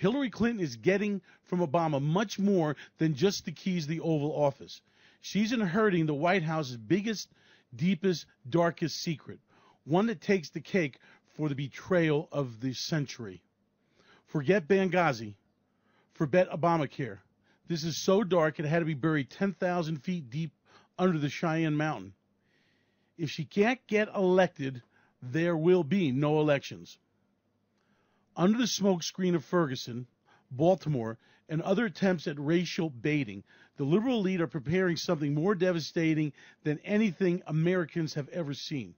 Hillary Clinton is getting from Obama much more than just the keys to the Oval Office. She's inheriting the White House's biggest, deepest, darkest secret, one that takes the cake for the betrayal of the century. Forget Benghazi. Forget Obamacare. This is so dark it had to be buried 10,000 feet deep under the Cheyenne Mountain. If she can't get elected, there will be no elections. Under the smokescreen of Ferguson, Baltimore, and other attempts at racial baiting, the liberal elite are preparing something more devastating than anything Americans have ever seen.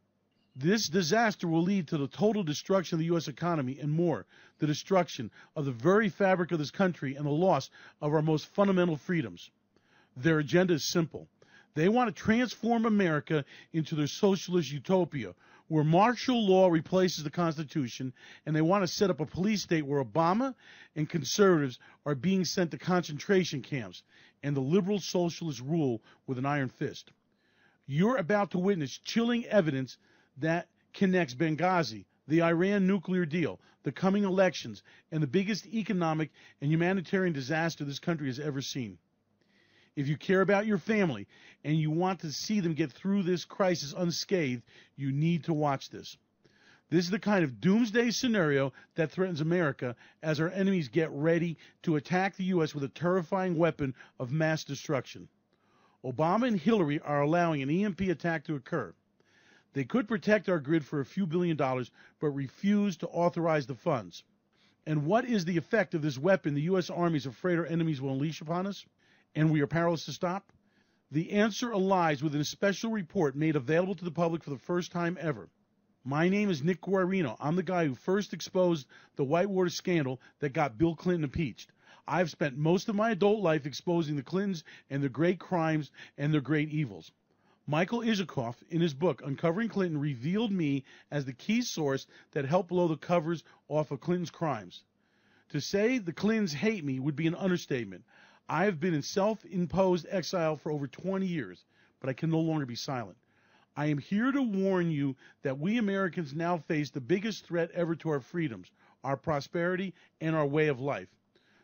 This disaster will lead to the total destruction of the U.S. economy and more, the destruction of the very fabric of this country and the loss of our most fundamental freedoms. Their agenda is simple. They want to transform America into their socialist utopia, where martial law replaces the Constitution, and they want to set up a police state where Obama and conservatives are being sent to concentration camps, and the liberal socialists rule with an iron fist. You're about to witness chilling evidence that connects Benghazi, the Iran nuclear deal, the coming elections, and the biggest economic and humanitarian disaster this country has ever seen. If you care about your family and you want to see them get through this crisis unscathed, you need to watch this. This is the kind of doomsday scenario that threatens America as our enemies get ready to attack the U.S. with a terrifying weapon of mass destruction. Obama and Hillary are allowing an EMP attack to occur. They could protect our grid for a few $1 billion, but refuse to authorize the funds. And what is the effect of this weapon the U.S. Army is afraid our enemies will unleash upon us, and we are powerless to stop? The answer lies within a special report made available to the public for the first time ever. My name is Nick Guarino. I'm the guy who first exposed the Whitewater scandal that got Bill Clinton impeached. I've spent most of my adult life exposing the Clintons and their great crimes and their great evils. Michael Isikoff, in his book Uncovering Clinton, revealed me as the key source that helped blow the covers off of Clinton's crimes. To say the Clintons hate me would be an understatement. I have been in self-imposed exile for over 20 years, but I can no longer be silent. I am here to warn you that we Americans now face the biggest threat ever to our freedoms, our prosperity, and our way of life.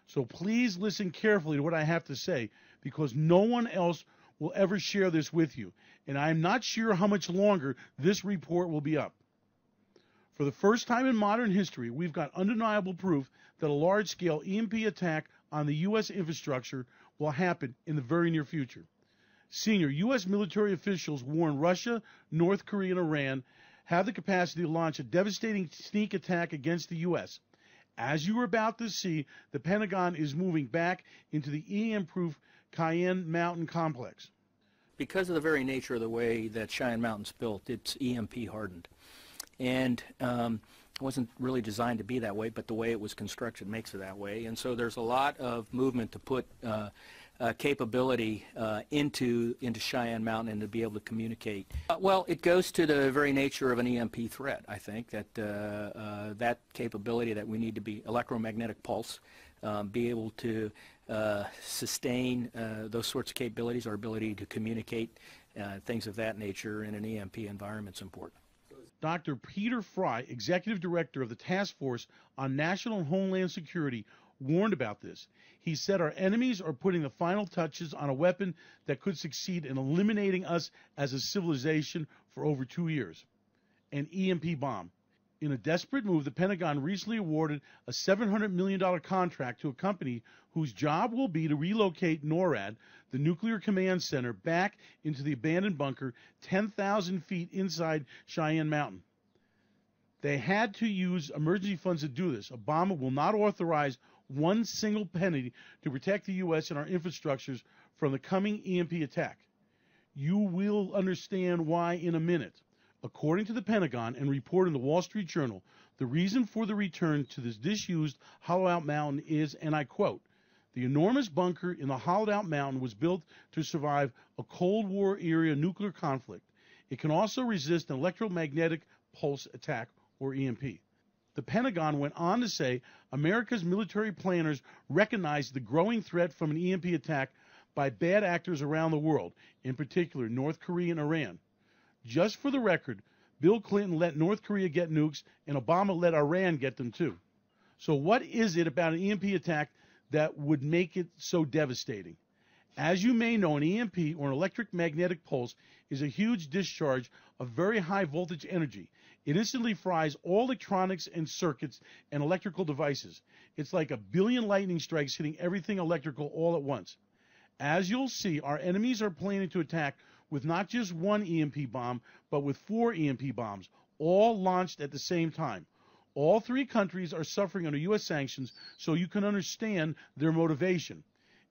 So please listen carefully to what I have to say, because no one else will ever share this with you, and I am not sure how much longer this report will be up. For the first time in modern history, we've got undeniable proof that a large-scale EMP attack on the U.S. infrastructure will happen in the very near future. Senior U.S. military officials warn Russia, North Korea, and Iran have the capacity to launch a devastating sneak attack against the U.S. As you are about to see, the Pentagon is moving back into the EM-proof Cheyenne Mountain complex. Because of the very nature of the way that Cheyenne Mountain's built, it's EMP hardened. And it wasn't really designed to be that way, but the way it was constructed makes it that way. And so there's a lot of movement to put capability into Cheyenne Mountain and to be able to communicate. Well, it goes to the very nature of an EMP threat, I think, that that capability that we need to be electromagnetic pulse, be able to sustain those sorts of capabilities, our ability to communicate, things of that nature in an EMP environment is important. Dr. Peter Fry, Executive Director of the Task Force on National and Homeland Security, warned about this. He said our enemies are putting the final touches on a weapon that could succeed in eliminating us as a civilization for over 2 years, an EMP bomb. In a desperate move, the Pentagon recently awarded a $700 million contract to a company whose job will be to relocate NORAD, the Nuclear Command Center, back into the abandoned bunker 10,000 feet inside Cheyenne Mountain. They had to use emergency funds to do this. Obama will not authorize one single penny to protect the U.S. and our infrastructures from the coming EMP attack. You will understand why in a minute. According to the Pentagon and reported in the Wall Street Journal, the reason for the return to this disused hollowed-out mountain is, and I quote, "The enormous bunker in the hollowed-out mountain was built to survive a Cold War-era nuclear conflict. It can also resist an electromagnetic pulse attack, or EMP." The Pentagon went on to say America's military planners recognized the growing threat from an EMP attack by bad actors around the world, in particular North Korea and Iran. Just for the record, Bill Clinton let North Korea get nukes, and Obama let Iran get them too. So what is it about an EMP attack that would make it so devastating? As you may know, an EMP, or an electric magnetic pulse, is a huge discharge of very high voltage energy. It instantly fries all electronics and circuits and electrical devices. It's like a billion lightning strikes hitting everything electrical all at once. As you'll see, our enemies are planning to attack with not just one EMP bomb, but with 4 EMP bombs, all launched at the same time. All 3 countries are suffering under U.S. sanctions, so you can understand their motivation.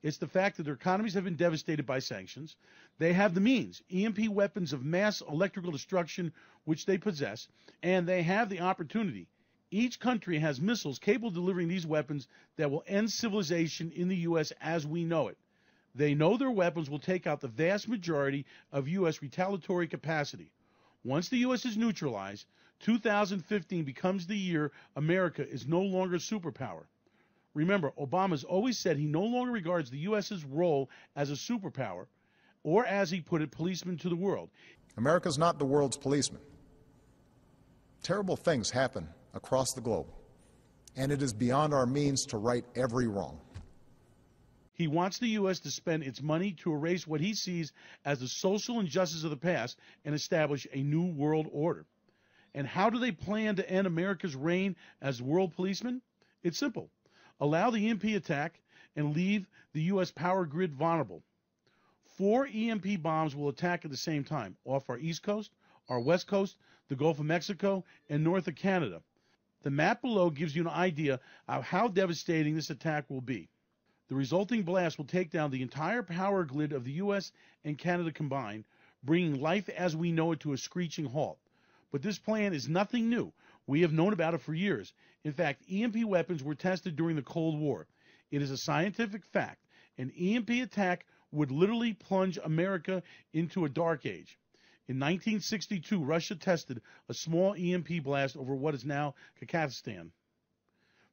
It's the fact that their economies have been devastated by sanctions. They have the means, EMP weapons of mass electrical destruction, which they possess, and they have the opportunity. Each country has missiles capable of delivering these weapons that will end civilization in the U.S. as we know it. They know their weapons will take out the vast majority of U.S. retaliatory capacity. Once the U.S. is neutralized, 2015 becomes the year America is no longer a superpower. Remember, Obama's always said he no longer regards the U.S.'s role as a superpower, or as he put it, policeman to the world. America's not the world's policeman. Terrible things happen across the globe, and it is beyond our means to right every wrong. He wants the U.S. to spend its money to erase what he sees as the social injustice of the past and establish a new world order. And how do they plan to end America's reign as world policeman? It's simple. Allow the EMP attack and leave the U.S. power grid vulnerable. 4 EMP bombs will attack at the same time, off our East Coast, our West Coast, the Gulf of Mexico, and north of Canada. The map below gives you an idea of how devastating this attack will be. The resulting blast will take down the entire power grid of the U.S. and Canada combined, bringing life as we know it to a screeching halt. But this plan is nothing new. We have known about it for years. In fact, EMP weapons were tested during the Cold War. It is a scientific fact. An EMP attack would literally plunge America into a dark age. In 1962, Russia tested a small EMP blast over what is now Kazakhstan.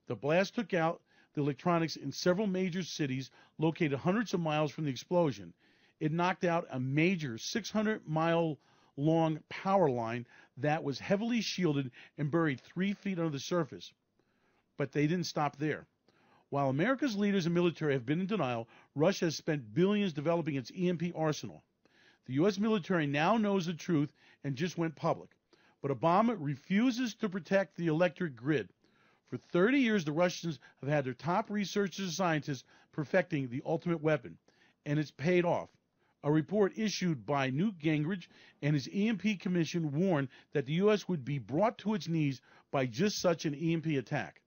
The blast took out the electronics in several major cities located hundreds of miles from the explosion. It knocked out a major 600-mile-long power line that was heavily shielded and buried 3 feet under the surface. But they didn't stop there. While America's leaders and military have been in denial, Russia has spent billions developing its EMP arsenal. The U.S. military now knows the truth and just went public. But Obama refuses to protect the electric grid. For 30 years, the Russians have had their top researchers and scientists perfecting the ultimate weapon, and it's paid off. A report issued by Newt Gingrich and his EMP commission warned that the U.S. would be brought to its knees by just such an EMP attack.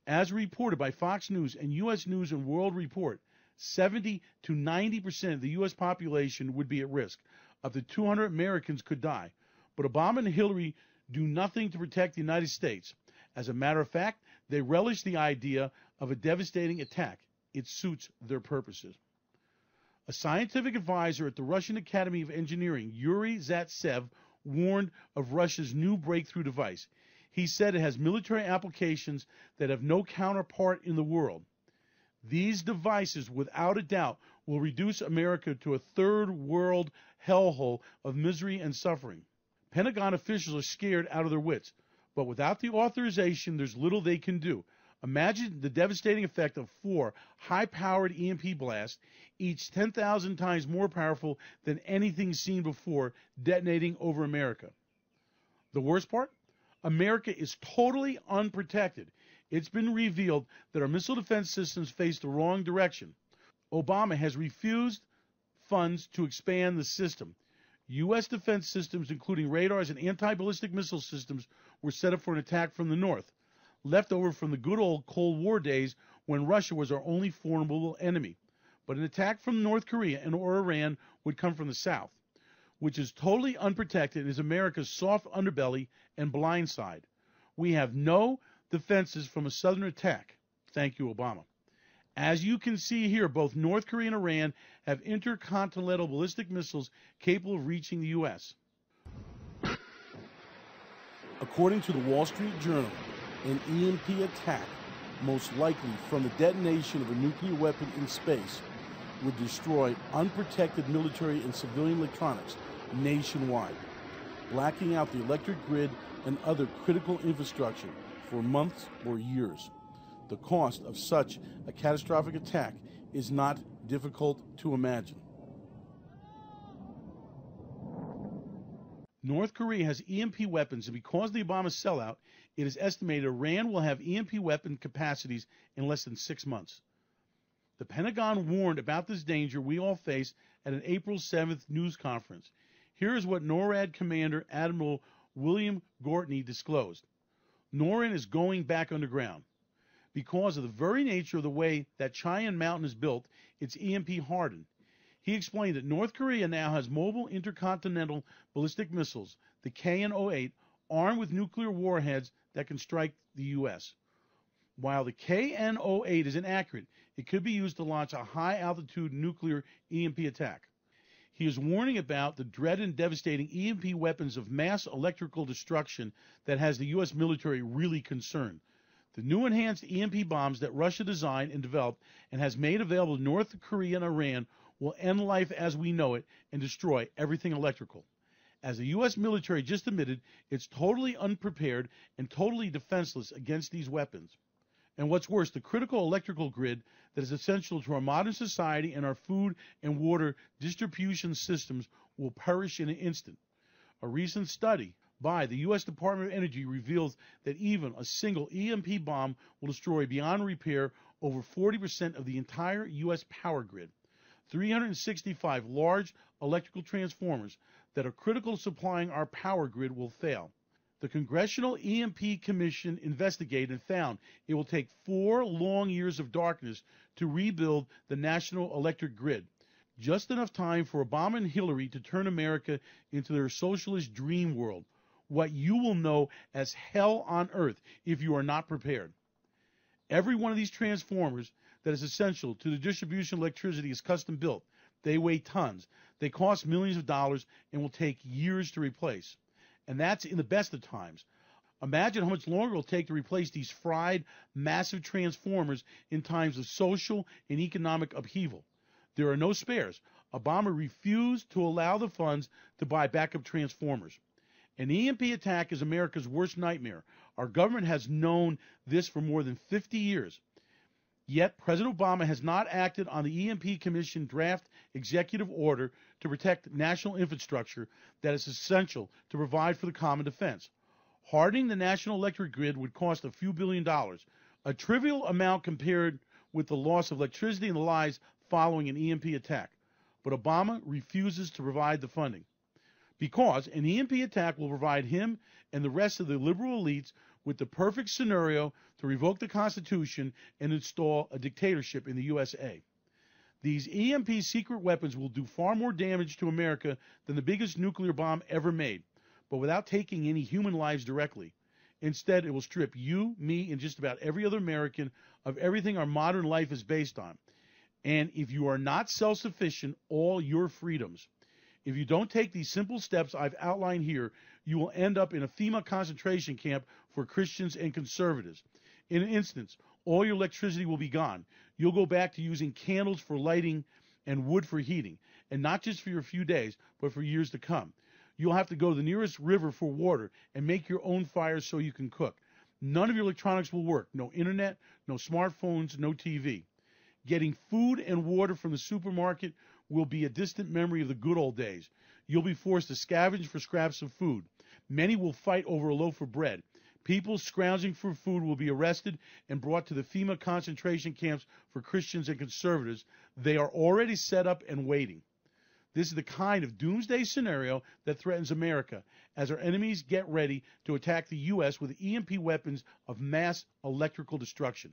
As reported by Fox News and U.S. News and World Report, 70 to 90% of the U.S. population would be at risk. Up to 200 Americans could die. But Obama and Hillary do nothing to protect the United States. As a matter of fact, they relish the idea of a devastating attack. It suits their purposes. A scientific advisor at the Russian Academy of Engineering, Yuri Zatsev, warned of Russia's new breakthrough device. He said it has military applications that have no counterpart in the world. These devices, without a doubt, will reduce America to a third world hellhole of misery and suffering. Pentagon officials are scared out of their wits, but without the authorization, there's little they can do. Imagine the devastating effect of 4 high-powered EMP blasts, each 10,000 times more powerful than anything seen before, detonating over America. The worst part? America is totally unprotected. It's been revealed that our missile defense systems face the wrong direction. Obama has refused funds to expand the system. U.S. defense systems, including radars and anti-ballistic missile systems, were set up for an attack from the north, left over from the good old Cold War days when Russia was our only formidable enemy. But an attack from North Korea and or Iran would come from the south, which is totally unprotected and is America's soft underbelly and blind side. We have no defenses from a southern attack. Thank you, Obama. As you can see here, both North Korea and Iran have intercontinental ballistic missiles capable of reaching the U.S. According to the Wall Street Journal, an EMP attack, most likely from the detonation of a nuclear weapon in space, would destroy unprotected military and civilian electronics nationwide, blacking out the electric grid and other critical infrastructure for months or years. The cost of such a catastrophic attack is not difficult to imagine. North Korea has EMP weapons, and because of the Obama sellout, it is estimated Iran will have EMP weapon capacities in less than 6 months. The Pentagon warned about this danger we all face at an April 7th news conference. Here is what NORAD Commander Admiral William Gortney disclosed. NORAD is going back underground. Because of the very nature of the way that Cheyenne Mountain is built, it's EMP hardened. He explained that North Korea now has mobile intercontinental ballistic missiles, the KN-08, armed with nuclear warheads that can strike the U.S. While the KN-08 is inaccurate, it could be used to launch a high-altitude nuclear EMP attack. He is warning about the dreaded and devastating EMP weapons of mass electrical destruction that has the U.S. military really concerned. The new enhanced EMP bombs that Russia designed and developed and has made available to North Korea and Iran will end life as we know it and destroy everything electrical. As the U.S. military just admitted, it's totally unprepared and totally defenseless against these weapons. And what's worse, the critical electrical grid that is essential to our modern society and our food and water distribution systems will perish in an instant. A recent study by the U.S. Department of Energy reveals that even a single EMP bomb will destroy beyond repair over 40% of the entire U.S. power grid. 365 large electrical transformers that are critical to supplying our power grid will fail. The Congressional EMP Commission investigated and found it will take 4 long years of darkness to rebuild the national electric grid. Just enough time for Obama and Hillary to turn America into their socialist dream world, what you will know as hell on earth if you are not prepared. Every one of these transformers that is essential to the distribution of electricity is custom built. They weigh tons. They cost millions of dollars and will take years to replace. And that's in the best of times. Imagine how much longer it will take to replace these fried, massive transformers in times of social and economic upheaval. There are no spares. Obama refused to allow the funds to buy backup transformers. An EMP attack is America's worst nightmare. Our government has known this for more than 50 years. Yet, President Obama has not acted on the EMP Commission draft executive order to protect national infrastructure that is essential to provide for the common defense. Hardening the national electric grid would cost a few $billion, a trivial amount compared with the loss of electricity and the lives following an EMP attack. But Obama refuses to provide the funding, because an EMP attack will provide him and the rest of the liberal elites with the perfect scenario to revoke the Constitution and install a dictatorship in the USA. These EMP secret weapons will do far more damage to America than the biggest nuclear bomb ever made, but without taking any human lives directly. Instead, it will strip you, me, and just about every other American of everything our modern life is based on. And if you are not self-sufficient, all your freedoms. If you don't take these simple steps I've outlined here, you will end up in a FEMA concentration camp for Christians and conservatives. In an instance, all your electricity will be gone. You'll go back to using candles for lighting and wood for heating, and not just for a few days, but for years to come. You'll have to go to the nearest river for water and make your own fires so you can cook. None of your electronics will work. No internet, no smartphones, no TV. Getting food and water from the supermarket will be a distant memory of the good old days. You'll be forced to scavenge for scraps of food. Many will fight over a loaf of bread. People scrounging for food will be arrested and brought to the FEMA concentration camps for Christians and conservatives. They are already set up and waiting. This is the kind of doomsday scenario that threatens America as our enemies get ready to attack the U.S. with EMP weapons of mass electrical destruction.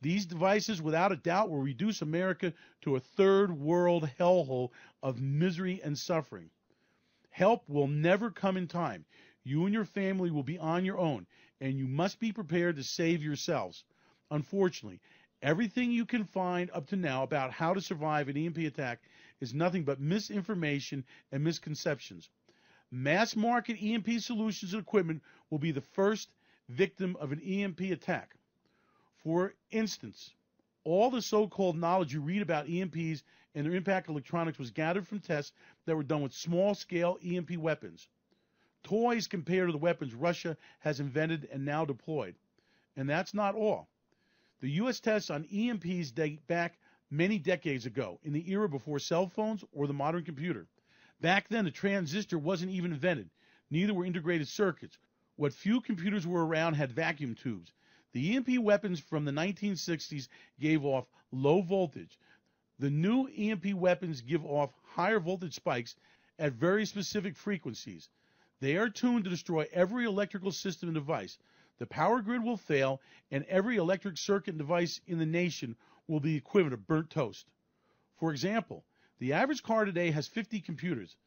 These devices, without a doubt, will reduce America to a third world hellhole of misery and suffering. Help will never come in time. You and your family will be on your own, and you must be prepared to save yourselves. Unfortunately, everything you can find up to now about how to survive an EMP attack is nothing but misinformation and misconceptions. Mass market EMP solutions and equipment will be the first victim of an EMP attack. For instance, all the so-called knowledge you read about EMPs and their impact on electronics was gathered from tests that were done with small-scale EMP weapons. Toys compared to the weapons Russia has invented and now deployed. And that's not all. The U.S. tests on EMPs date back many decades ago, in the era before cell phones or the modern computer. Back then, the transistor wasn't even invented. Neither were integrated circuits. What few computers were around had vacuum tubes. The EMP weapons from the 1960s gave off low voltage. The new EMP weapons give off higher voltage spikes at very specific frequencies. They are tuned to destroy every electrical system and device. The power grid will fail, and every electric circuit and device in the nation will be equivalent of burnt toast. For example, the average car today has 50 computers.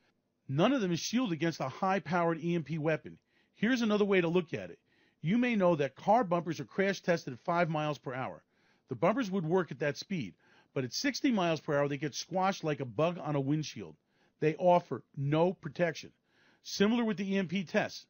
None of them is shielded against a high-powered EMP weapon. Here's another way to look at it. You may know that car bumpers are crash tested at 5 miles per hour. The bumpers would work at that speed, but at 60 miles per hour, they get squashed like a bug on a windshield. They offer no protection. Similar with the EMP tests.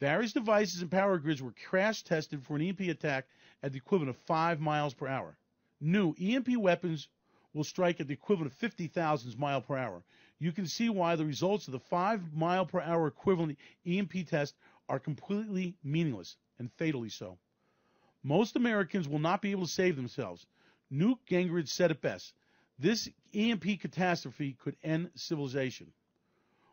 Various devices and power grids were crash tested for an EMP attack at the equivalent of 5 miles per hour. New EMP weapons will strike at the equivalent of 50,000 miles per hour. You can see why the results of the 5 mile per hour equivalent EMP test are completely meaningless, and fatally so. Most Americans will not be able to save themselves. Newt Gingrich said it best. This EMP catastrophe could end civilization.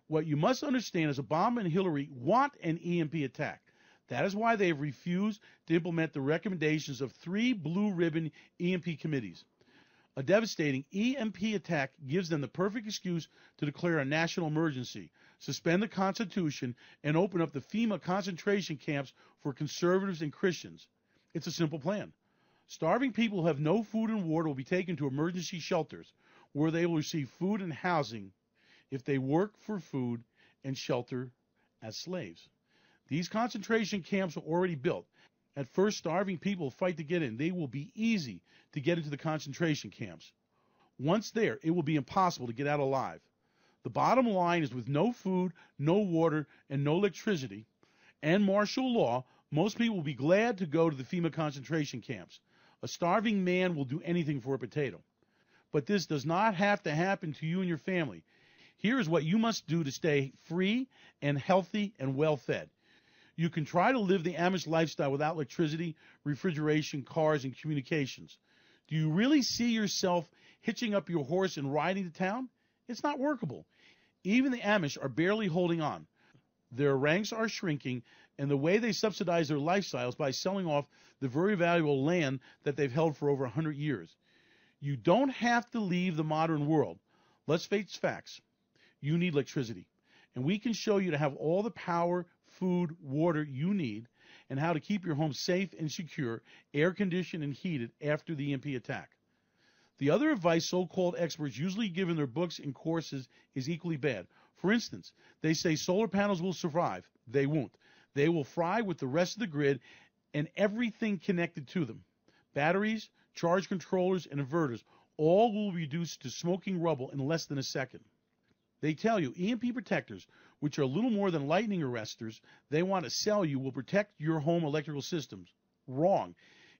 What you must understand is Obama and Hillary want an EMP attack. That is why they have refused to implement the recommendations of 3 blue ribbon EMP committees. A devastating EMP attack gives them the perfect excuse to declare a national emergency, suspend the Constitution, and open up the FEMA concentration camps for conservatives and Christians. It's a simple plan. Starving people who have no food and water will be taken to emergency shelters, where they will receive food and housing if they work for food and shelter as slaves. These concentration camps are already built. At first, starving people fight to get in. They will be easy to get into the concentration camps. Once there, it will be impossible to get out alive. The bottom line is, with no food, no water, and no electricity, and martial law, most people will be glad to go to the FEMA concentration camps. A starving man will do anything for a potato. But this does not have to happen to you and your family. Here is what you must do to stay free and healthy and well-fed. You can try to live the Amish lifestyle without electricity, refrigeration, cars, and communications. Do you really see yourself hitching up your horse and riding to town? It's not workable. Even the Amish are barely holding on. Their ranks are shrinking, and the way they subsidize their lifestyles by selling off the very valuable land that they've held for over 100 years. You don't have to leave the modern world. Let's face facts. You need electricity, and we can show you to have all the power, food, water you need, and how to keep your home safe and secure, air-conditioned and heated after the EMP attack. The other advice so-called experts usually give in their books and courses is equally bad. For instance, they say solar panels will survive. They won't. They will fry with the rest of the grid and everything connected to them. Batteries, charge controllers, and inverters all will be reduced to smoking rubble in less than a second. They tell you EMP protectors, which are little more than lightning arresters, they want to sell you will protect your home electrical systems. Wrong.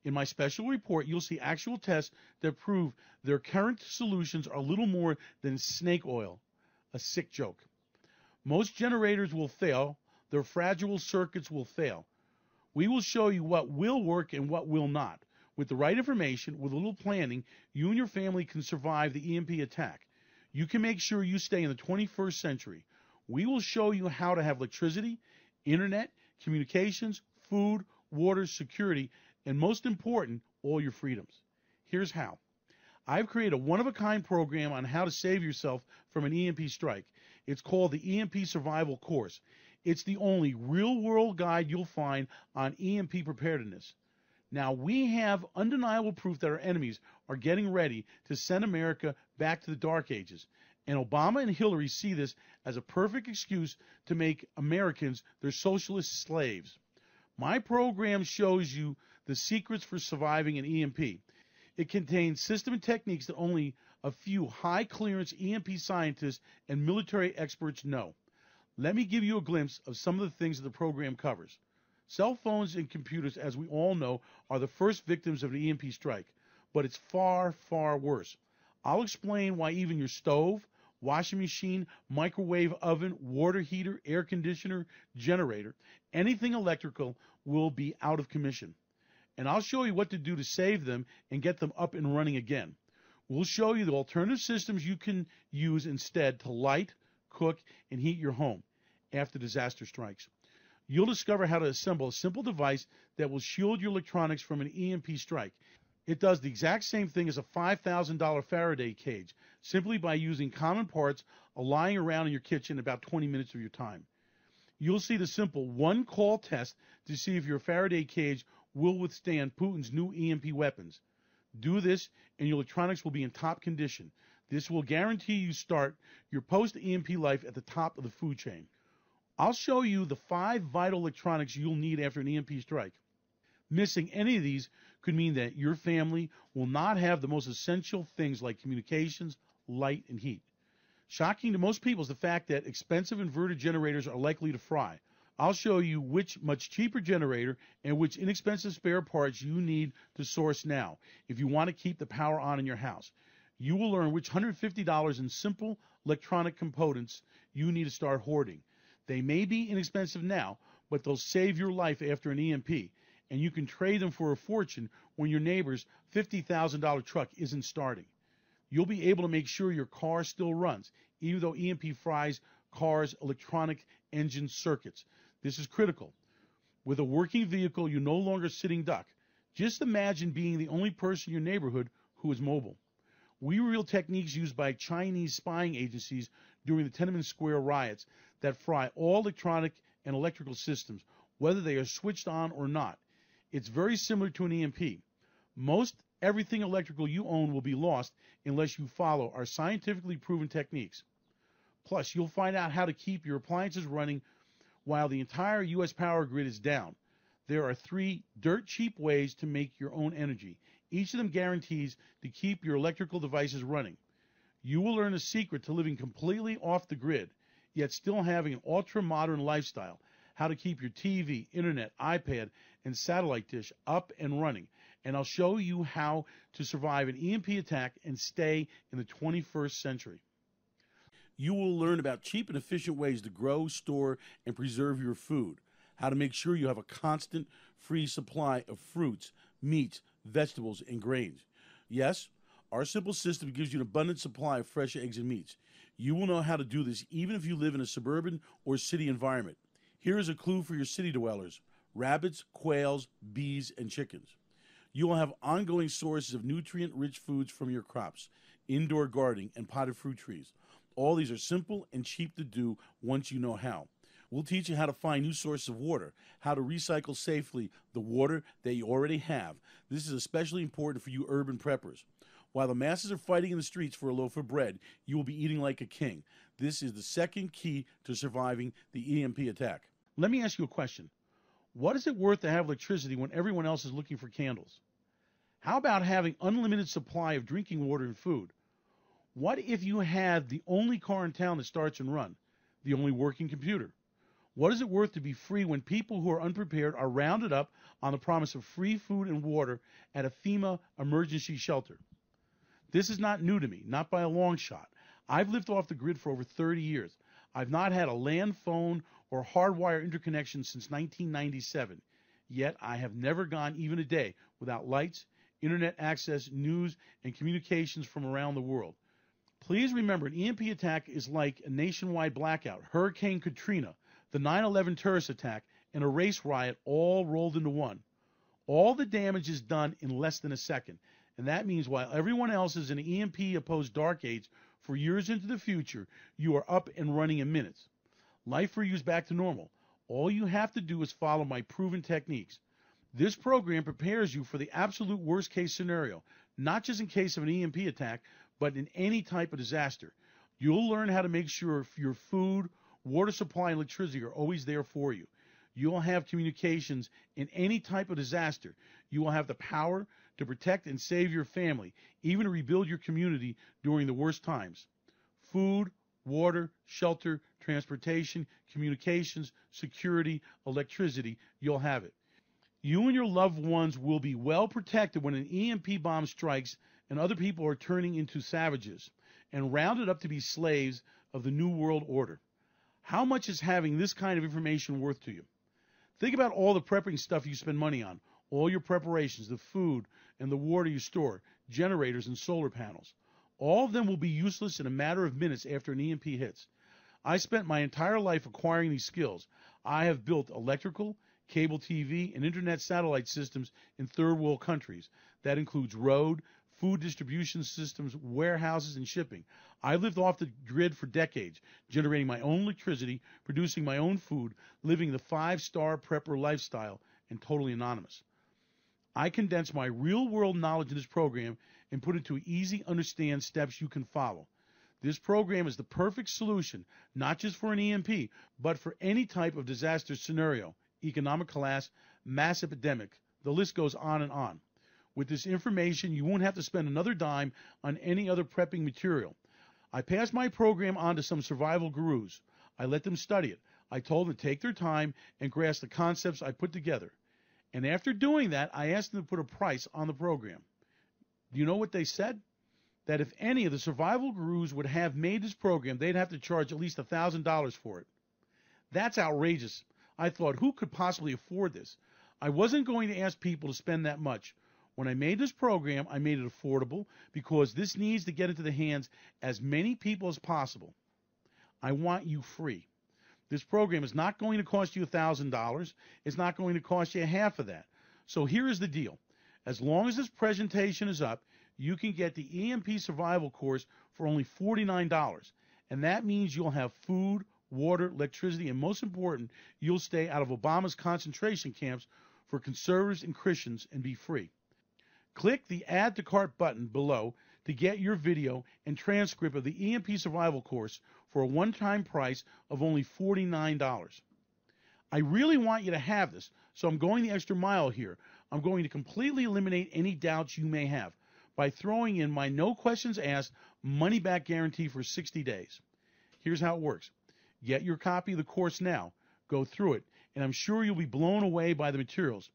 In my special report, you'll see actual tests that prove their current solutions are little more than snake oil, a sick joke. Most generators will fail. Their fragile circuits will fail. We will show you what will work and what will not. With the right information, with a little planning, you and your family can survive the EMP attack. You can make sure you stay in the 21st century. We will show you how to have electricity, internet, communications, food, water, security, and most important, all your freedoms. Here's how. I've created a one-of-a-kind program on how to save yourself from an EMP strike. It's called the EMP Survival Course. It's the only real-world guide you'll find on EMP preparedness. Now, we have undeniable proof that our enemies are getting ready to send America back to the Dark Ages. And Obama and Hillary see this as a perfect excuse to make Americans their socialist slaves. My program shows you the secrets for surviving an EMP. It contains system and techniques that only a few high-clearance EMP scientists and military experts know. Let me give you a glimpse of some of the things that the program covers. Cell phones and computers, as we all know, are the first victims of an EMP strike, but it's far, far worse. I'll explain why even your stove, washing machine, microwave oven, water heater, air conditioner, generator, anything electrical will be out of commission. and I'll show you what to do to save them and get them up and running again. We'll show you the alternative systems you can use instead to light, cook, and heat your home after disaster strikes. You'll discover how to assemble a simple device that will shield your electronics from an EMP strike. It does the exact same thing as a $5,000 Faraday cage, simply by using common parts lying around in your kitchen about 20 minutes of your time. You'll see the simple one-call test to see if your Faraday cage will withstand Putin's new EMP weapons. Do this, and your electronics will be in top condition. This will guarantee you start your post-EMP life at the top of the food chain. I'll show you the 5 vital electronics you'll need after an EMP strike. Missing any of these could mean that your family will not have the most essential things like communications, light, and heat. Shocking to most people is the fact that expensive inverter generators are likely to fry. I'll show you which much cheaper generator and which inexpensive spare parts you need to source now if you want to keep the power on in your house. You will learn which $150 in simple electronic components you need to start hoarding. They may be inexpensive now, but they'll save your life after an EMP, and you can trade them for a fortune when your neighbor's $50,000 truck isn't starting. You'll be able to make sure your car still runs, even though EMP fries cars' electronic engine circuits. This is critical. With a working vehicle, you're no longer sitting duck. Just imagine being the only person in your neighborhood who is mobile. We reveal techniques used by Chinese spying agencies during the Tiananmen Square riots that fry all electronic and electrical systems, whether they are switched on or not. It's very similar to an EMP. Most everything electrical you own will be lost unless you follow our scientifically proven techniques. Plus, you'll find out how to keep your appliances running while the entire U.S. power grid is down. There are 3 dirt-cheap ways to make your own energy. Each of them guarantees to keep your electrical devices running. You will learn the secret to living completely off the grid, yet still having an ultra-modern lifestyle, how to keep your TV, internet, iPad, and satellite dish up and running. And I'll show you how to survive an EMP attack and stay in the 21st century. You will learn about cheap and efficient ways to grow, store, and preserve your food, how to make sure you have a constant free supply of fruits, meats, vegetables, and grains. Yes, our simple system gives you an abundant supply of fresh eggs and meats. You will know how to do this even if you live in a suburban or city environment. Here is a clue for your city dwellers: rabbits, quails, bees, and chickens. You will have ongoing sources of nutrient-rich foods from your crops, indoor gardening, and potted fruit trees. All these are simple and cheap to do once you know how. We'll teach you how to find new sources of water, how to recycle safely the water that you already have. This is especially important for you urban preppers. While the masses are fighting in the streets for a loaf of bread, you will be eating like a king. This is the second key to surviving the EMP attack. Let me ask you a question. What is it worth to have electricity when everyone else is looking for candles? How about having unlimited supply of drinking water and food? What if you had the only car in town that starts and runs, the only working computer? What is it worth to be free when people who are unprepared are rounded up on the promise of free food and water at a FEMA emergency shelter? This is not new to me, not by a long shot. I've lived off the grid for over 30 years. I've not had a land phone or hardwire interconnection since 1997. Yet I have never gone even a day without lights, internet access, news, and communications from around the world. Please remember, an EMP attack is like a nationwide blackout, Hurricane Katrina, the 9/11 terrorist attack, and a race riot all rolled into one. All the damage is done in less than a second, and that means while everyone else is in an EMP-opposed dark age for years into the future, you are up and running in minutes. Life for you is back to normal. All you have to do is follow my proven techniques. This program prepares you for the absolute worst-case scenario, not just in case of an EMP attack, but in any type of disaster. You'll learn how to make sure your food, water supply, and electricity are always there for you. You'll have communications in any type of disaster. You will have the power to protect and save your family, even to rebuild your community during the worst times. Food, water, shelter, transportation, communications, security, electricity, you'll have it. You and your loved ones will be well protected when an EMP bomb strikes and other people are turning into savages and rounded up to be slaves of the New World Order. How much is having this kind of information worth to you? Think about all the prepping stuff you spend money on, all your preparations, the food and the water you store, generators and solar panels. All of them will be useless in a matter of minutes after an EMP hits. I spent my entire life acquiring these skills. I have built electrical, cable TV, and internet satellite systems in third world countries. That includes road, food distribution systems, warehouses, and shipping. I lived off the grid for decades, generating my own electricity, producing my own food, living the 5-star prepper lifestyle, and totally anonymous. I condense my real-world knowledge in this program and put it to easy, understand steps you can follow. This program is the perfect solution, not just for an EMP, but for any type of disaster scenario, economic collapse, mass epidemic. The list goes on and on. With this information, you won't have to spend another dime on any other prepping material. I passed my program on to some survival gurus. I let them study it. I told them to take their time and grasp the concepts I put together. And after doing that, I asked them to put a price on the program. Do you know what they said? That if any of the survival gurus would have made this program, they'd have to charge at least $1,000 for it. That's outrageous. I thought, who could possibly afford this? I wasn't going to ask people to spend that much. When I made this program, I made it affordable because this needs to get into the hands as many people as possible. I want you free. This program is not going to cost you $1,000. It's not going to cost you half of that. So here is the deal. As long as this presentation is up, you can get the EMP survival course for only $49. And that means you'll have food, water, electricity, and most important, you'll stay out of Obama's concentration camps for conservatives and Christians and be free. Click the Add to Cart button below to get your video and transcript of the EMP survival course for a one-time price of only $49. I really want you to have this, so I'm going the extra mile here. I'm going to completely eliminate any doubts you may have by throwing in my no questions asked money-back guarantee for 60 days. Here's how it works. Get your copy of the course now. Go through it, and I'm sure you'll be blown away by the materials.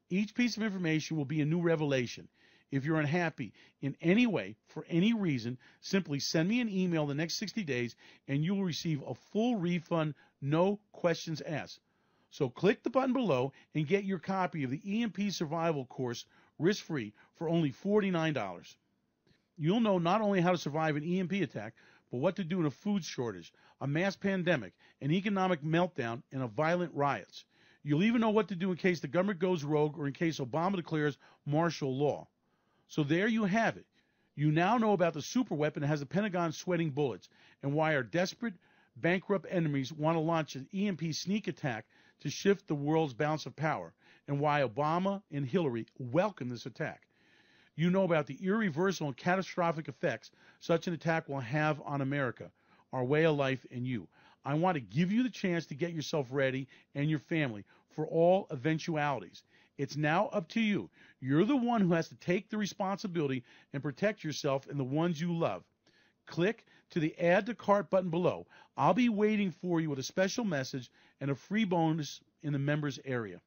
Each piece of information will be a new revelation. If you're unhappy in any way, for any reason, simply send me an email the next 60 days, and you will receive a full refund, no questions asked. So click the button below and get your copy of the EMP survival course risk-free for only $49. You'll know not only how to survive an EMP attack, but what to do in a food shortage, a mass pandemic, an economic meltdown, and a violent riots. You'll even know what to do in case the government goes rogue or in case Obama declares martial law. So there you have it. You now know about the superweapon that has the Pentagon sweating bullets and why our desperate, bankrupt enemies want to launch an EMP sneak attack to shift the world's balance of power, and why Obama and Hillary welcome this attack. You know about the irreversible and catastrophic effects such an attack will have on America, our way of life, and you. I want to give you the chance to get yourself ready and your family for all eventualities. It's now up to you. You're the one who has to take the responsibility and protect yourself and the ones you love. Click to the Add to Cart button below. I'll be waiting for you with a special message and a free bonus in the members area.